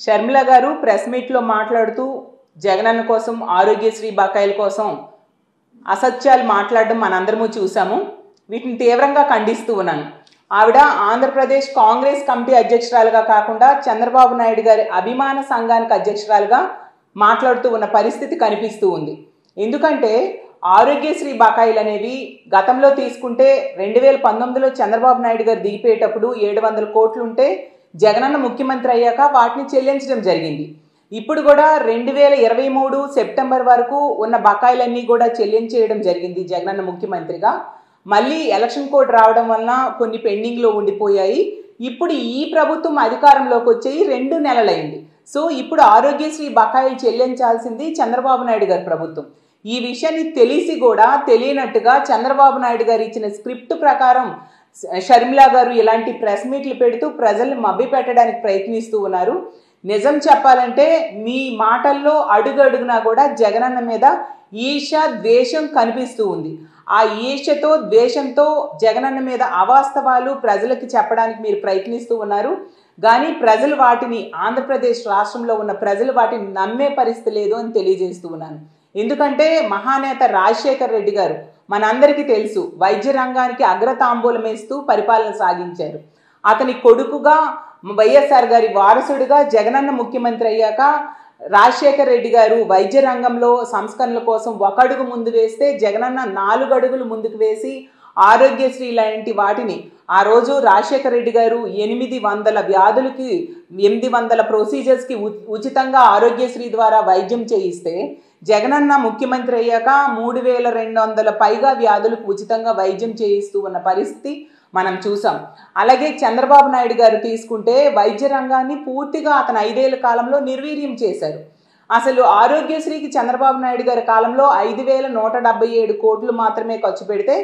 షర్మిల గారు ప్రెస్ మీట్లో మాట్లాడుతూ జగనన్న కోసం ఆరోగ్యశ్రీ బకాయిల కోసం అసత్యాలు మాట్లాడడం మనందరము చూసాము. వీటిని తీవ్రంగా ఖండిస్తూ ఉన్నాను. ఆవిడ ఆంధ్రప్రదేశ్ కాంగ్రెస్ కమిటీ అధ్యక్షురాలుగా కాకుండా చంద్రబాబు నాయుడు గారి అభిమాన సంఘానికి అధ్యక్షురాలుగా మాట్లాడుతూ ఉన్న పరిస్థితి కనిపిస్తూ ఉంది. ఎందుకంటే ఆరోగ్యశ్రీ బకాయిలు అనేవి గతంలో తీసుకుంటే 2019లో చంద్రబాబు నాయుడు గారు దిగిపోయేటప్పుడు 700 కోట్లు ఉంటే జగనన్న ముఖ్యమంత్రి అయ్యాక వాటిని చెల్లించడం జరిగింది. ఇప్పుడు కూడా 2023 సెప్టెంబర్ వరకు ఉన్న బకాయిలన్నీ కూడా చెల్లించేయడం జరిగింది జగనన్న ముఖ్యమంత్రిగా. మళ్ళీ ఎలక్షన్ కోడ్ రావడం వలన కొన్ని పెండింగ్లో ఉండిపోయాయి. ఇప్పుడు ఈ ప్రభుత్వం అధికారంలోకి వచ్చి 2 నెలలైంది. సో ఇప్పుడు ఆరోగ్యశ్రీ బకాయిలు చెల్లించాల్సింది చంద్రబాబు నాయుడు గారి ప్రభుత్వం. ఈ విషయాన్ని తెలిసి కూడా తెలియనట్టుగా చంద్రబాబు నాయుడు గారు ఇచ్చిన స్క్రిప్ట్ ప్రకారం షర్మిల గారు ఇలాంటి ప్రెస్ మీట్లు పెడుతూ ప్రజల్ని మభ్యపెట్టడానికి ప్రయత్నిస్తూ ఉన్నారు. నిజం చెప్పాలంటే మీ మాటల్లో అడుగడుగునా కూడా జగనన్న మీద ఈర్ష ద్వేషం కనిపిస్తూ ఉంది. ఆ ఈర్షతో ద్వేషంతో జగనన్న మీద అవాస్తవాలు ప్రజలకి చెప్పడానికి మీరు ప్రయత్నిస్తూ ఉన్నారు. కానీ ప్రజలు వాటిని ఆంధ్రప్రదేశ్ రాష్ట్రంలో ఉన్న ప్రజలు వాటిని నమ్మే పరిస్థితి లేదు అని తెలియజేస్తూ ఉన్నాను. ఎందుకంటే మహానేత రాజశేఖర్ రెడ్డి గారు మనందరికీ తెలుసు వైద్య రంగానికి అగ్రతాంబూలం వేస్తూ పరిపాలన సాగించారు. అతని కొడుకుగా వైఎస్ఆర్ గారి వారసుడిగా జగనన్న ముఖ్యమంత్రి అయ్యాక రాజశేఖర్ రెడ్డి గారు వైద్య రంగంలో సంస్కరణల కోసం 1 అడుగు ముందు వేస్తే జగనన్న 4 అడుగులు ముందుకు వేసి ఆరోగ్యశ్రీ లాంటి వాటిని ఆ రోజు రాజశేఖర్ రెడ్డి గారు 800 వ్యాధులకి 800 ప్రొసీజర్స్కి ఉచితంగా ఆరోగ్యశ్రీ ద్వారా వైద్యం చేయిస్తే జగనన్న ముఖ్యమంత్రి అయ్యాక 3200 పైగా వ్యాధులకు ఉచితంగా వైద్యం చేయిస్తూ ఉన్న పరిస్థితి మనం చూసాం. అలాగే చంద్రబాబు నాయుడు గారు తీసుకుంటే వైద్య రంగాన్ని పూర్తిగా అతను 5 ఏళ్ల కాలంలో నిర్వీర్యం చేశారు. అసలు ఆరోగ్యశ్రీకి చంద్రబాబు నాయుడు గారి కాలంలో 5177 కోట్లు మాత్రమే ఖర్చు పెడితే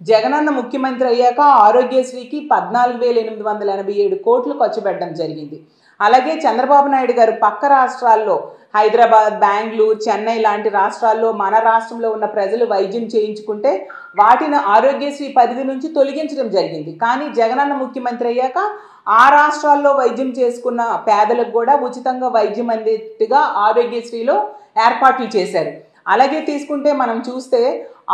జగనన్న ముఖ్యమంత్రి అయ్యాక ఆరోగ్యశ్రీకి 14887 కోట్లు ఖర్చు పెట్టడం జరిగింది. అలాగే చంద్రబాబు నాయుడు గారు పక్క రాష్ట్రాల్లో హైదరాబాద్, బెంగళూరు, చెన్నై లాంటి రాష్ట్రాల్లో మన రాష్ట్రంలో ఉన్న ప్రజలు వైద్యం చేయించుకుంటే వాటిని ఆరోగ్యశ్రీ పరిధి నుంచి తొలగించడం జరిగింది. కానీ జగనన్న ముఖ్యమంత్రి అయ్యాక ఆ రాష్ట్రాల్లో వైద్యం చేసుకున్న పేదలకు కూడా ఉచితంగా వైద్యం అందేట్టుగా ఆరోగ్యశ్రీలో ఏర్పాట్లు చేశారు. అలాగే తీసుకుంటే మనం చూస్తే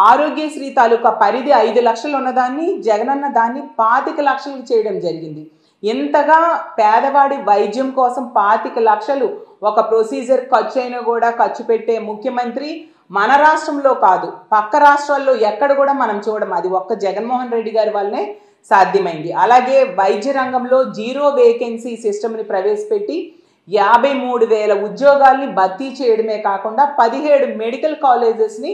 ఆరోగ్యశ్రీ తాలూకా పరిధి 5 లక్షలు ఉన్నదాన్ని జగనన్న దాన్ని 25 లక్షలకు చేయడం జరిగింది. ఇంతగా పేదవాడి వైద్యం కోసం 25 లక్షలు ఒక ప్రొసీజర్ ఖర్చు అయినా కూడా ఖర్చు పెట్టే ముఖ్యమంత్రి మన రాష్ట్రంలో కాదు పక్క రాష్ట్రాల్లో ఎక్కడ కూడా మనం చూడము. అది ఒక్క జగన్మోహన్ రెడ్డి గారి వల్లనే సాధ్యమైంది. అలాగే వైద్య రంగంలో 0 వేకెన్సీ సిస్టమ్ని ప్రవేశపెట్టి 53,000 ఉద్యోగాల్ని భర్తీ చేయడమే కాకుండా 17 మెడికల్ కాలేజెస్ని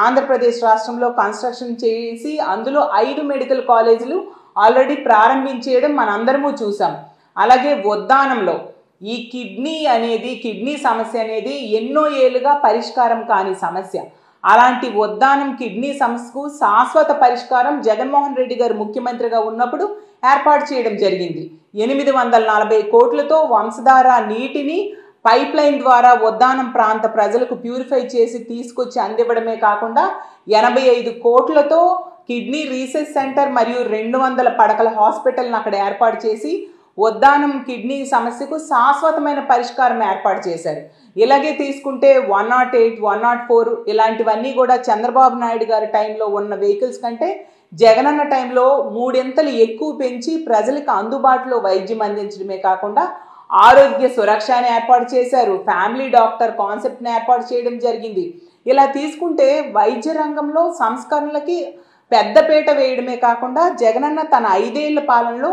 ఆంధ్రప్రదేశ్ రాష్ట్రంలో కన్స్ట్రక్షన్ చేసి అందులో 5 మెడికల్ కాలేజీలు ఆల్రెడీ ప్రారంభించేయడం మనందరము చూసాం. అలాగే ఉద్దానంలో ఈ కిడ్నీ సమస్య అనేది ఎన్నో ఏళ్ళుగా పరిష్కారం కాని సమస్య. అలాంటి ఉద్దానం కిడ్నీ సమస్యకు శాశ్వత పరిష్కారం జగన్మోహన్ రెడ్డి గారు ముఖ్యమంత్రిగా ఉన్నప్పుడు ఏర్పాటు చేయడం జరిగింది. 840 కోట్లతో వంశధార నీటిని పైప్ లైన్ ద్వారా ఉద్దానం ప్రాంత ప్రజలకు ప్యూరిఫై చేసి తీసుకొచ్చి అందివ్వడమే కాకుండా 85 కోట్లతో కిడ్నీ రీసెర్చ్ సెంటర్ మరియు 200 పడకల హాస్పిటల్ని అక్కడ ఏర్పాటు చేసి ఉద్దానం కిడ్నీ సమస్యకు శాశ్వతమైన పరిష్కారం ఏర్పాటు చేశారు. ఇలాగే తీసుకుంటే 108, 104 ఇలాంటివన్నీ కూడా చంద్రబాబు నాయుడు గారి టైంలో ఉన్న వెహికల్స్ కంటే జగనన్న టైంలో 3 ఇంతలు ఎక్కువ పెంచి ప్రజలకు అందుబాటులో వైద్యం అందించడమే కాకుండా ఆరోగ్య సురక్షని ఏర్పాటు చేశారు. ఫ్యామిలీ డాక్టర్ కాన్సెప్ట్ని ఏర్పాటు చేయడం జరిగింది. ఇలా తీసుకుంటే వైద్య రంగంలో సంస్కరణలకి పెద్దపీట వేయడమే కాకుండా జగనన్న తన 5 ఏళ్ల పాలనలో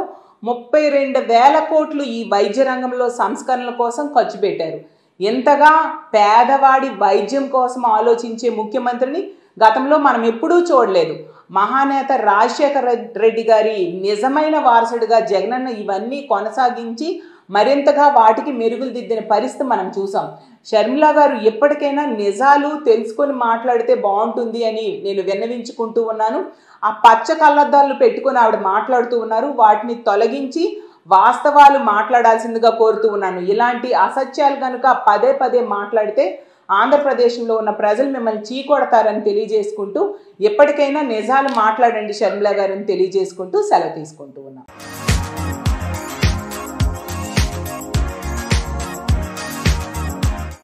32,000 కోట్లు ఈ వైద్య రంగంలో సంస్కరణల కోసం ఖర్చు పెట్టారు. ఎంతగా పేదవాడి వైద్యం కోసం ఆలోచించే ముఖ్యమంత్రిని గతంలో మనం ఎప్పుడూ చూడలేదు. మహానేత రాజశేఖర్ రెడ్డి గారి నిజమైన వారసుడిగా జగనన్న ఇవన్నీ కొనసాగించి మరింతగా వాటికి మెరుగులు దిద్దిన పరిస్థితి మనం చూసాం. షర్మిల గారు ఎప్పటికైనా నిజాలు తెలుసుకొని మాట్లాడితే బాగుంటుంది అని నేను విన్నవించుకుంటూ ఉన్నాను. ఆ పచ్చ కళ్ళద్దాలు పెట్టుకొని ఆవిడ మాట్లాడుతూ ఉన్నారు. వాటిని తొలగించి వాస్తవాలు మాట్లాడాల్సిందిగా కోరుతూ ఉన్నాను. ఇలాంటి అసత్యాలు కనుక పదే మాట్లాడితే ఆంధ్రప్రదేశ్లో ఉన్న ప్రజలు మిమ్మల్ని చీకొడతారని తెలియజేసుకుంటూ ఎప్పటికైనా నిజాలు మాట్లాడండి షర్మిల గారని తెలియజేసుకుంటూ సెలవు తీసుకుంటూ ఉన్నాను.